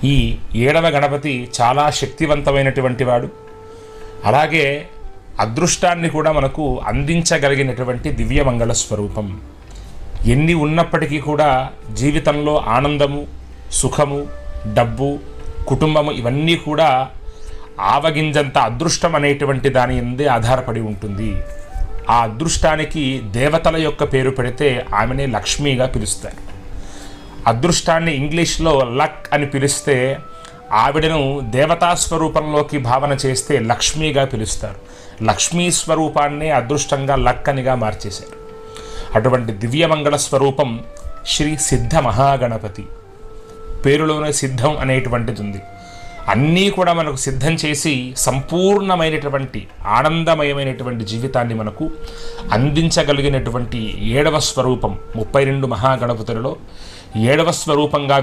ఈ 7వ గణపతి చాలా శక్తివంతమైనటువంటి వాడు. అలాగే అదృష్టాన్ని కూడా మనకు అందించగలిగినటువంటి దివ్యమంగళ స్వరూపం. ఎన్ని ఉన్నప్పటికీ కూడా జీవితంలో ఆనందము, సుఖము, డబ్బు, కుటుంబము ఇవన్నీ కూడా ఆవగింజంత అదృష్టం అనేటువంటి దాని ఎందే ఆధారపడి ఉంటుంది. ఆ అదృష్టానికి దేవతల యొక్క పేరు పెడితే ఆమెనే లక్ష్మిగా పిలుస్తారు. అదృష్టాన్ని ఇంగ్లీష్లో లక్ అని పిలిస్తే ఆవిడను దేవతా స్వరూపంలోకి భావన చేస్తే లక్ష్మిగా పిలుస్తారు. లక్ష్మీ స్వరూపాన్నే అదృష్టంగా లక్ అనిగా మార్చేశారు. అటువంటి దివ్యమంగళ స్వరూపం శ్రీ సిద్ధ మహాగణపతి. పేరులోనే సిద్ధం అనేటువంటిది ఉంది. అన్నీ కూడా మనకు సిద్ధం చేసి సంపూర్ణమైనటువంటి ఆనందమయమైనటువంటి జీవితాన్ని మనకు అందించగలిగినటువంటి 7వ స్వరూపం 32 మహాగణపతులలో 7వ స్వరూపంగా